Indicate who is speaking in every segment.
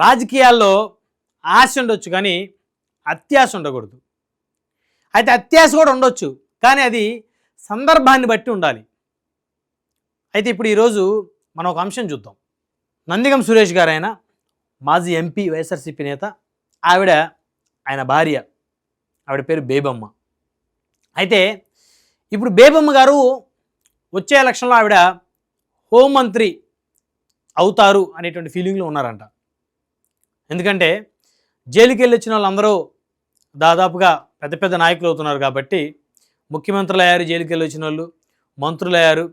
Speaker 1: రాజకీయాల్లో ఆశ ఉండొచ్చు కానీ అత్యాశ ఉండకూడదు. అయితే అత్యాశ కూడా ఉండొచ్చు కానీ అది సందర్భాన్ని బట్టి ఉండాలి. అయితే ఇప్పుడు ఈరోజు మనం ఒక అంశం చూద్దాం. నందిగం సురేష్ గారు ఆయన మాజీ ఎంపీ, వైఎస్ఆర్సీపీ నేత. ఆయన భార్య, ఆవిడ పేరు బేబమ్మ. అయితే ఇప్పుడు బేబమ్మ గారు వచ్చే ఎలక్షన్లో ఆవిడ హోంమంత్రి అవుతారు అనేటువంటి ఫీలింగ్లో ఉన్నారంట. ఎందుకంటే జైలుకి వెళ్ళి వచ్చిన వాళ్ళందరూ దాదాపుగా పెద్ద పెద్ద నాయకులు అవుతున్నారు కాబట్టి ముఖ్యమంత్రులు అయ్యారు, జైలుకి వెళ్ళి వచ్చిన వాళ్ళు మంత్రులు అయ్యారు.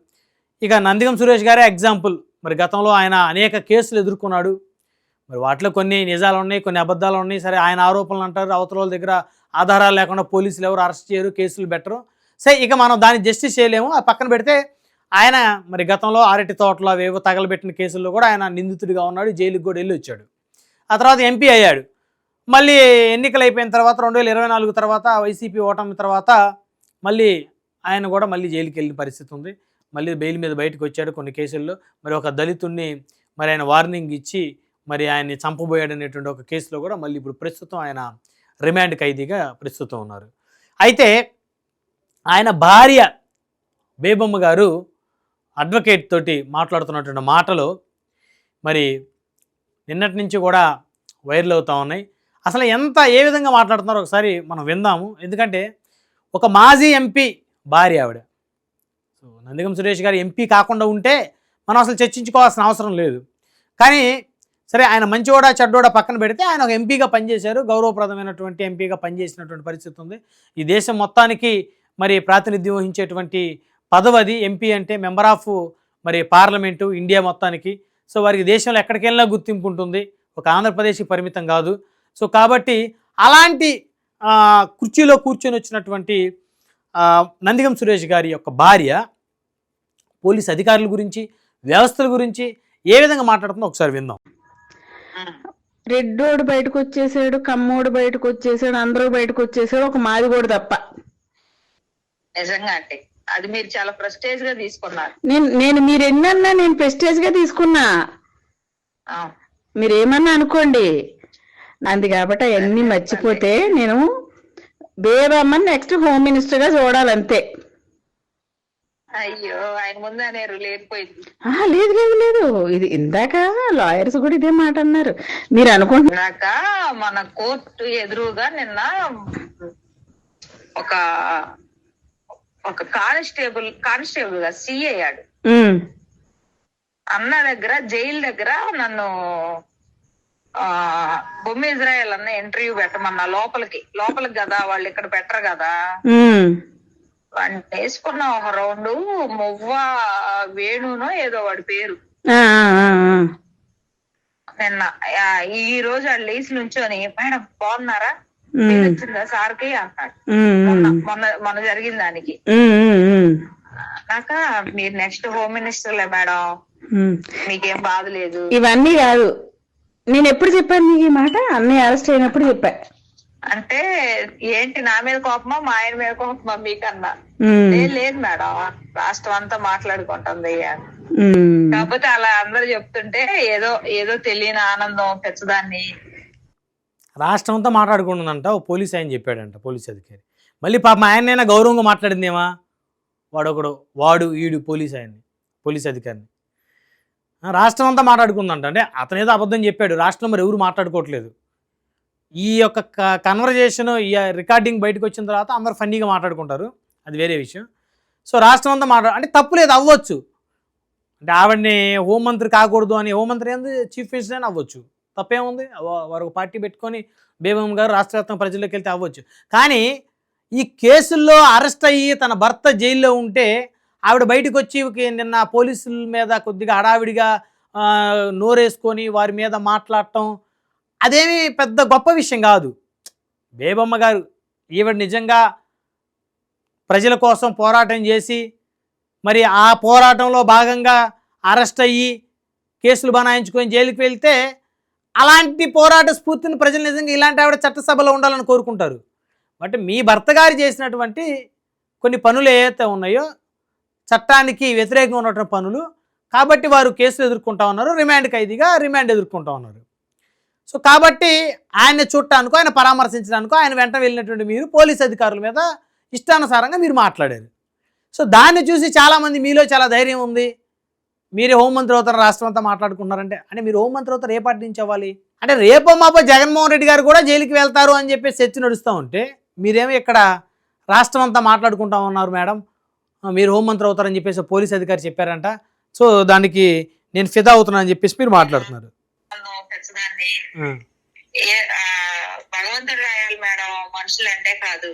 Speaker 1: ఇక నందిగం సురేష్ గారే ఎగ్జాంపుల్. మరి గతంలో ఆయన అనేక కేసులు ఎదుర్కొన్నాడు. మరి వాటిలో కొన్ని నిజాలు ఉన్నాయి, కొన్ని అబద్ధాలు ఉన్నాయి. సరే, ఆయన ఆరోపణలు అంటారు, అవతల వాళ్ళ దగ్గర ఆధారాలు లేకుండా పోలీసులు ఎవరు అరెస్ట్ చేయరు, కేసులు బెటరు. సరే, ఇక మనం దాన్ని జస్టిస్ చేయలేము. ఆ పక్కన పెడితే ఆయన మరి గతంలో అరటి తోటలో అవేవో తగలబెట్టిన కేసుల్లో కూడా ఆయన నిందితుడిగా ఉన్నాడు, జైలుకి కూడా వెళ్ళి వచ్చాడు. ఆ తర్వాత ఎంపీ అయ్యాడు. మళ్ళీ ఎన్నికలు అయిపోయిన తర్వాత 2024 తర్వాత వైసీపీ ఓటమి తర్వాత మళ్ళీ ఆయన కూడా మళ్ళీ జైలుకి వెళ్ళిన పరిస్థితి ఉంది. మళ్ళీ బెయిల్ మీద బయటకు వచ్చాడు కొన్ని కేసుల్లో. మరి ఒక దళితుడిని మరి ఆయన వార్నింగ్ ఇచ్చి మరి ఆయన్ని చంపబోయాడు అనేటువంటి ఒక కేసులో కూడా మళ్ళీ ఇప్పుడు ప్రస్తుతం ఆయన రిమాండ్ ఖైదీగా ప్రస్తుతం ఉన్నారు. అయితే ఆయన భార్య బేబమ్మ గారు అడ్వకేట్ తోటి మాట్లాడుతున్నటువంటి మాటలు మరి నిన్నటి నుంచి కూడా వైరల్ అవుతూ ఉన్నాయి. అసలు ఏ విధంగా మాట్లాడుతున్నారో ఒకసారి మనం విందాము. ఎందుకంటే ఒక మాజీ ఎంపీ భార్య ఆవిడ. సో నందిగం సురేష్ గారు ఎంపీ కాకుండా ఉంటే మనం అసలు చర్చించుకోవాల్సిన అవసరం లేదు. కానీ సరే, ఆయన మంచివాడా చెడ్డోడా పక్కన పెడితే ఆయన ఒక ఎంపీగా పనిచేశారు, గౌరవప్రదమైనటువంటి ఎంపీగా పనిచేసినటువంటి పరిస్థితి ఉంది. ఈ దేశం మొత్తానికి మరి ప్రాతినిధ్యం వహించేటువంటి పదవి అది. ఎంపీ అంటే మెంబర్ ఆఫ్ మరి పార్లమెంటు ఇండియా మొత్తానికి. సో వారికి దేశంలో ఎక్కడికి వెళ్ళినా గుర్తింపు ఉంటుంది, ఒక ఆంధ్రప్రదేశ్కి పరిమితం కాదు. సో కాబట్టి అలాంటి కుర్చీలో కూర్చొని వచ్చినటువంటి నందిగం సురేష్ గారి యొక్క భార్య పోలీస్ అధికారుల గురించి, వ్యవస్థల గురించి ఏ విధంగా మాట్లాడుతుందో ఒకసారి విందాం.
Speaker 2: రెడ్డోడు బయటకు వచ్చేసాడు, కమ్మోడు బయటకు వచ్చేసాడు, అందరూ బయటకు వచ్చేసాడు, ఒక మాదిగోడు తప్ప.
Speaker 3: నిజంగా అంటే అది మీరు చాలా ప్రెస్టేజ్ గా తీసుకున్నారు.
Speaker 2: నేను మీరు ఎన్నన్నా నేను ప్రెస్టేజ్ గా తీసుకున్నా. మీరేమన్నా అనుకోండి, నాది కాబట్టి అవన్నీ మర్చిపోతే నేను బేబమ్మని నెక్స్ట్ హోమ్ మినిస్టర్ గా చూడాలంతే.
Speaker 3: అయ్యో, ఆయన ముందు అనేరు లేకపోయింది.
Speaker 2: లేదు లేదు లేదు, ఇది ఇందాక లాయర్స్ కూడా ఇదే మాట అన్నారు. మీరు అనుకుంటున్నాక
Speaker 3: మన కోర్టు ఎదురుగా నిన్న ఒక ఒక కానిస్టేబుల్ గా సిఐ అయ్యాడు అన్న దగ్గర, జైలు దగ్గర నన్ను బొమ్మ ఇజ్రాయెల్ అన్న ఇంటర్వ్యూ పెట్టమన్నా లోపలికి కదా, వాళ్ళు ఇక్కడ పెట్టరు కదా. వేసుకున్న ఒక రౌండ్ మువ్వ వేణునో ఏదో వాడి పేరు నిన్న ఈ రోజు ఆ లేచి నుంచొని, మేడం బాగున్నారా, వచ్చిందా సార్కి అన్నాడు. మొన్న జరిగిన దానికి నాక మీరు నెక్స్ట్ హోమ్ మినిస్టర్లే మేడం, మీకేం బాధ లేదు.
Speaker 2: ఇవన్నీ కాదు, నేను ఎప్పుడు చెప్పాను నీకు ఈ మాట? అన్నయ్య అరెస్ట్ అయినప్పుడు చెప్పా.
Speaker 3: అంటే ఏంటి నా మీద కోపమా, మా ఆయన మీద కోపమా మీకన్నా? లేదు మేడం, రాష్ట్రం అంతా మాట్లాడుకుంటుంది. కాకపోతే అలా అందరు చెప్తుంటే ఏదో తెలియని ఆనందం పెంచదాన్ని.
Speaker 1: రాష్ట్రం అంతా మాట్లాడుకుంటుందంట ఓ పోలీస్ ఆయన చెప్పాడంట, పోలీస్ అధికారి. మళ్ళీ పాప ఆయనైనా గౌరవంగా మాట్లాడిందేమా, ఈడు పోలీస్ అధికారిని రాష్ట్రం అంతా మాట్లాడుకుందంట. అంటే అతనేదో అబద్ధం చెప్పాడు, రాష్ట్రం మరి ఎవరు మాట్లాడుకోవట్లేదు. ఈ యొక్క కన్వర్జేషన్, ఈ రికార్డింగ్ బయటకు వచ్చిన తర్వాత అందరూ ఫన్నీగా మాట్లాడుకుంటారు, అది వేరే విషయం. సో రాష్ట్రం అంతా అంటే తప్పు లేదు, అవ్వచ్చు. అంటే ఆవిడని హోంమంత్రి కాకూడదు అని, హోంమంత్రి ఏంది చీఫ్ మినిస్టర్ అని అవ్వచ్చు, తప్పేముంది. వారు ఒక పార్టీ పెట్టుకొని బేబమ్మ గారు రాష్ట్ర వ్యాప్తంగా ప్రజల్లోకి వెళ్తే అవ్వచ్చు. కానీ ఈ కేసుల్లో అరెస్ట్ అయ్యి తన భర్త జైల్లో ఉంటే ఆవిడ బయటకు వచ్చి నిన్న పోలీసుల మీద కొద్దిగా హడావిడిగా నోరేసుకొని వారి మీద మాట్లాడటం అదేమీ పెద్ద గొప్ప విషయం కాదు. బేబమ్మ గారు ఈవిడ నిజంగా ప్రజల కోసం పోరాటం చేసి మరి ఆ పోరాటంలో భాగంగా అరెస్ట్ అయ్యి కేసులు బనాయించుకొని జైలుకి వెళ్తే అలాంటి పోరాట స్ఫూర్తిని ప్రజలు నిజంగా ఇలాంటి ఆవిడ చట్టసభలో ఉండాలని కోరుకుంటారు. బట్ మీ భర్త గారు చేసినటువంటి కొన్ని పనులు ఏవైతే ఉన్నాయో చట్టానికి వ్యతిరేకంగా ఉన్నటువంటి పనులు, కాబట్టి వారు కేసులు ఎదుర్కొంటా ఉన్నారు, రిమాండ్ ఖైదీగా రిమాండ్ ఎదుర్కొంటా ఉన్నారు. సో కాబట్టి ఆయన్ని చూడటానికో ఆయన పరామర్శించడానికో ఆయన వెంట వెళ్ళినటువంటి మీరు పోలీస్ అధికారుల మీద ఇష్టానుసారంగా మీరు మాట్లాడారు. సో దాన్ని చూసి చాలామంది మీలో చాలా ధైర్యం ఉంది, మీరే హోంమంత్రి అవుతారు, రాష్ట్రం అంతా మాట్లాడుకుంటున్నారంటే అంటే మీరు హోంమంత్రి అవుతారు ఏ పార్టీ నుంచి అవ్వాలి? అంటే రేపో మాపో జగన్మోహన్ రెడ్డి గారు కూడా జైలుకి వెళ్తారు అని చెప్పి చర్చ నడుస్తూ ఉంటే మీరేమో ఇక్కడ రాష్ట్రం అంతా మాట్లాడుకుంటా ఉన్నారు మేడం, మీరు హోంమంత్రి అవుతారని చెప్పేసి పోలీస్ అధికారి చెప్పారంట, సో దానికి నేను ఫిదా అవుతున్నాను అని చెప్పేసి మీరు మాట్లాడుతున్నారు.
Speaker 3: భగవంతుడు రాయాలి మేడం, మనుషులు అంటే కాదు,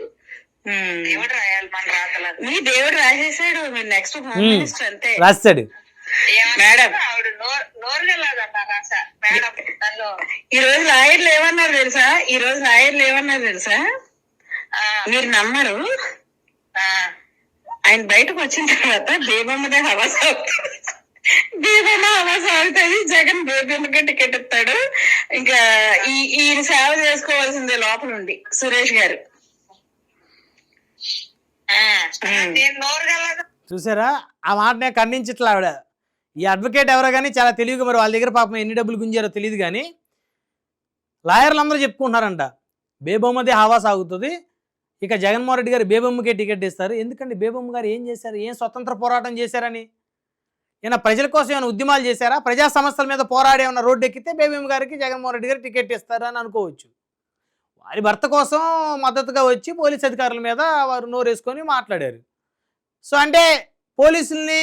Speaker 3: దేవుడు రాయాలి మన రాతలు. మీ దేవుడు రాసేసాడు, మీరు నెక్స్ట్ హోమ్ మినిస్టర్ అంతే
Speaker 1: రాశాడు
Speaker 3: మేడం. ఆవిడ నోరు వెళ్ళాదన్న రాసా మేడం. దానిలో ఈ రోజు లాయర్లు ఏమన్నారు తెలుసా, మీరు నమ్మరు, ఆయన బయటకు వచ్చిన తర్వాత బేబమ్మదే హవా సాగుతుంది, జగన్ బేబమ్మకే టికెట్ ఇస్తాడు, ఇంకా ఈయన సేవ చేసుకోవాల్సిందే లోపల ఉండి సురేష్ గారు.
Speaker 1: చూసారా ఆ మాటనే ఖండించట్లా ఆవిడ. ఈ అడ్వకేట్ ఎవరో కానీ చాలా తెలివిగా, మరి వాళ్ళ దగ్గర పాపం ఎన్ని డబ్బులు గుంజారో తెలియదు కానీ లాయర్లు అందరూ చెప్పుకుంటున్నారంట బేబమ్మదే హవా సాగుతుంది, ఇక జగన్మోహన్ రెడ్డి గారు బేబమ్మకే టికెట్ ఇస్తారు. ఎందుకండి బేబమ్మ గారు ఏం చేశారు, ఏం స్వతంత్ర పోరాటం చేశారని? ఏమైనా ప్రజల కోసం ఏమైనా ఉద్యమాలు చేశారా? ప్రజా సమస్యల మీద పోరాడే ఉన్న రోడ్డు ఎక్కితే బేబమ్మ గారికి జగన్మోహన్ రెడ్డి గారు టికెట్ ఇస్తారు అని అనుకోవచ్చు. వారి భర్త కోసం మద్దతుగా వచ్చి పోలీస్ అధికారుల మీద వారు నోరేసుకొని మాట్లాడారు. సో అంటే పోలీసుల్ని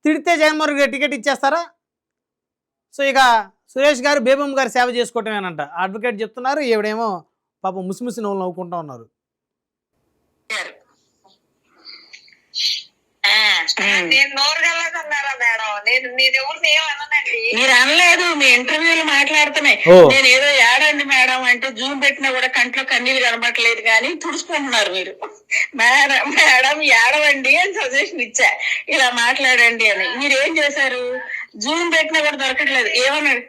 Speaker 1: తిడితే జగన్మోహన్ రెడ్డి గారు టికెట్ ఇచ్చేస్తారా? సో ఇక సురేష్ గారు బేబమ్మ గారు సేవ చేసుకోవటమేనంట. అడ్వకేట్ చెప్తున్నారు, ఈవిడేమో పాపం ముసిముసి నవ్వులు నవ్వుకుంటా ఉన్నారు.
Speaker 3: మీరు అనలేదు, మీ ఇంటర్వ్యూలు మాట్లాడుతున్నాయి, నేను ఏదో ఏడండి మేడం అంటే జూమ్ పెట్టినా కూడా కంట్లో కన్నీళ్ళు కనబట్టలేదు కానీ తుడుచుకుంటున్నారు మీరు. మేడం ఏడవండి అని సజెషన్ ఇచ్చా, ఇలా మాట్లాడండి అని. మీరు ఏం చేశారు? జూమ్ పెట్టినా కూడా దొరకట్లేదు. ఏమన్నాడు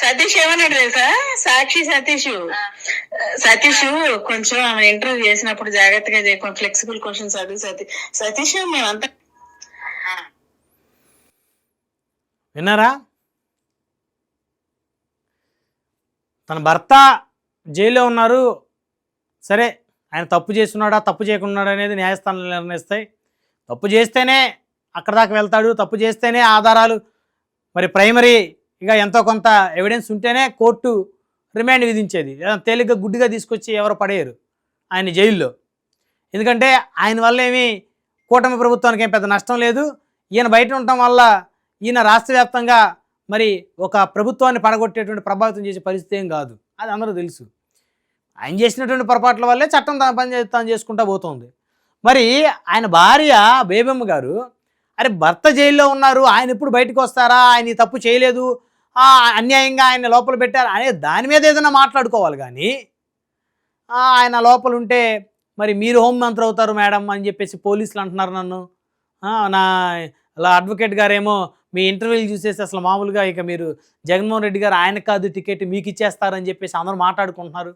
Speaker 3: సతీష్, ఏమన్నాడు తెలుసా, సాక్షి సతీష్ కొంచెం ఆమె ఇంటర్వ్యూ చేసినప్పుడు జాగ్రత్తగా చేయకుండా ఫ్లెక్సిబుల్ క్వశ్చన్స్ అడుగు సతీష్ మేమంతా.
Speaker 1: విన్నారా? తన భర్త జైల్లో ఉన్నారు, సరే ఆయన తప్పు చేస్తున్నాడా తప్పు చేయకున్నాడా అనేది న్యాయస్థానాలు నిర్ణయిస్తాయి. తప్పు చేస్తేనే అక్కడ దాకా వెళ్తాడు, తప్పు చేస్తేనే ఆధారాలు మరి ప్రైమరీ ఇక ఎంతో కొంత ఎవిడెన్స్ ఉంటేనే కోర్టు రిమాండ్ విధించేది. తేలిగ్గా గుడ్డిగా తీసుకొచ్చి ఎవరు పడేయరు ఆయన జైల్లో. ఎందుకంటే ఆయన వల్ల ఏమీ కూటమి ప్రభుత్వానికి ఏం పెద్ద నష్టం లేదు. ఈయన బయట ఉండటం వల్ల ఈయన రాష్ట్ర వ్యాప్తంగా మరి ఒక ప్రభుత్వాన్ని పడగొట్టేటువంటి ప్రభావితం చేసే పరిస్థితి ఏం కాదు, అది అందరూ తెలుసు. ఆయన చేసినటువంటి పొరపాట్ల వల్లే చట్టం తన పని తాను చేసుకుంటూ పోతుంది. మరి ఆయన భార్య బేబమ్మ గారు, అరే భర్త జైల్లో ఉన్నారు, ఆయన ఎప్పుడు బయటకు వస్తారా, ఆయన తప్పు చేయలేదు, అన్యాయంగా ఆయన లోపల పెట్టారు అనే దాని మీద ఏదైనా మాట్లాడుకోవాలి కానీ ఆయన లోపల ఉంటే మరి మీరు హోంమంత్రి అవుతారు మేడం అని చెప్పేసి పోలీసులు అంటున్నారు నన్ను. నా అలా అడ్వకేట్ గారేమో మీ ఇంటర్వ్యూలు చూసేసి అసలు మామూలుగా ఇక మీరు జగన్మోహన్ రెడ్డి గారు ఆయన కాదు టికెట్ మీకు ఇచ్చేస్తారని చెప్పేసి అందరూ మాట్లాడుకుంటున్నారు.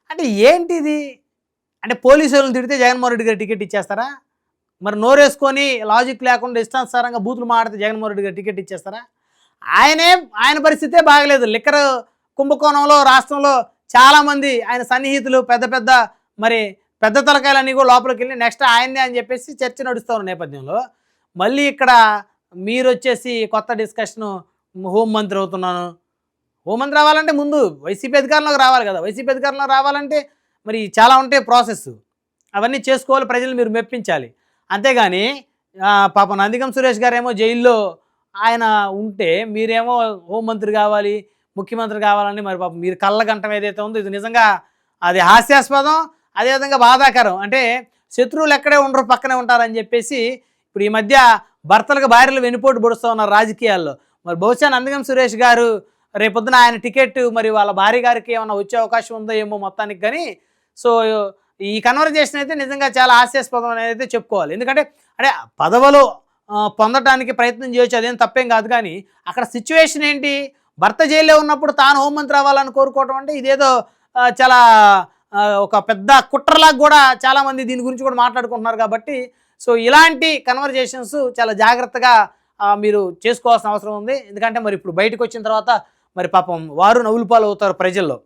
Speaker 1: అంటే ఏంటిది? అంటే పోలీసు వాళ్ళని తిడితే జగన్మోహన్ రెడ్డి గారు టికెట్ ఇచ్చేస్తారా? మరి నోరేసుకొని లాజిక్ లేకుండా ఇష్టానుసారంగా బూతులు మాడితే జగన్మోహన్ రెడ్డి గారు టికెట్ ఇచ్చేస్తారా? ఆయన పరిస్థితే బాగలేదు. లిక్కర్ కుంభకోణంలో రాష్ట్రంలో చాలామంది ఆయన సన్నిహితులు పెద్ద తలకాయలన్నీ కూడా లోపలికి వెళ్ళి నెక్స్ట్ ఆయన్నే అని చెప్పేసి చర్చ నడుస్తున్న నేపథ్యంలో మళ్ళీ ఇక్కడ మీరు వచ్చేసి కొత్త డిస్కషను హోంమంత్రి అవుతున్నాను. హోంమంత్రి రావాలంటే ముందు వైసీపీ అధికారంలోకి రావాలి కదా. వైసీపీ అధికారంలోకి రావాలంటే మరి చాలా ఉంటాయి ప్రాసెస్, అవన్నీ చేసుకోవాలి, ప్రజలు మీరు మెప్పించాలి. అంతేగాని పాప నందిగం సురేష్ గారు ఏమో జైల్లో ఆయన ఉంటే మీరేమో హోంమంత్రి కావాలి ముఖ్యమంత్రి కావాలని మరి పాపం మీరు కళ్ళగంటం ఏదైతే ఉందో ఇది నిజంగా అది హాస్యాస్పదం, అదేవిధంగా బాధాకరం. అంటే శత్రువులు ఎక్కడే ఉండరు పక్కనే ఉంటారని చెప్పేసి ఇప్పుడు ఈ మధ్య భర్తలకు భార్యలు వెనుపోటు పొడుస్తూ ఉన్నారు రాజకీయాల్లో. మరి బహుశా నందిగం సురేష్ గారు రేపొద్దున ఆయన టికెట్ మరి వాళ్ళ భార్య గారికి ఏమైనా వచ్చే అవకాశం ఉందో ఏమో మొత్తానికి. కానీ సో ఈ కన్వర్జేషన్ అయితే నిజంగా చాలా హాస్యాస్పదం అనేది అయితే చెప్పుకోవాలి. ఎందుకంటే అంటే పదవులు పొందడానికి ప్రయత్నం చేయొచ్చు, అదేం తప్పేం కాదు. కానీ అక్కడ సిచ్యువేషన్ ఏంటి, భర్త జైల్లో ఉన్నప్పుడు తాను హోంమంత్రి అవ్వాలని కోరుకోవటం అంటే ఇదేదో చాలా ఒక పెద్ద కుట్రలాగా కూడా చాలామంది దీని గురించి కూడా మాట్లాడుకుంటున్నారు. కాబట్టి సో ఇలాంటి కన్వర్జేషన్స్ చాలా జాగ్రత్తగా మీరు చేసుకోవాల్సిన అవసరం ఉంది. ఎందుకంటే మరి ఇప్పుడు బయటకు వచ్చిన తర్వాత మరి పాపం వారు నవ్వులు పాలు అవుతారు ప్రజల్లో.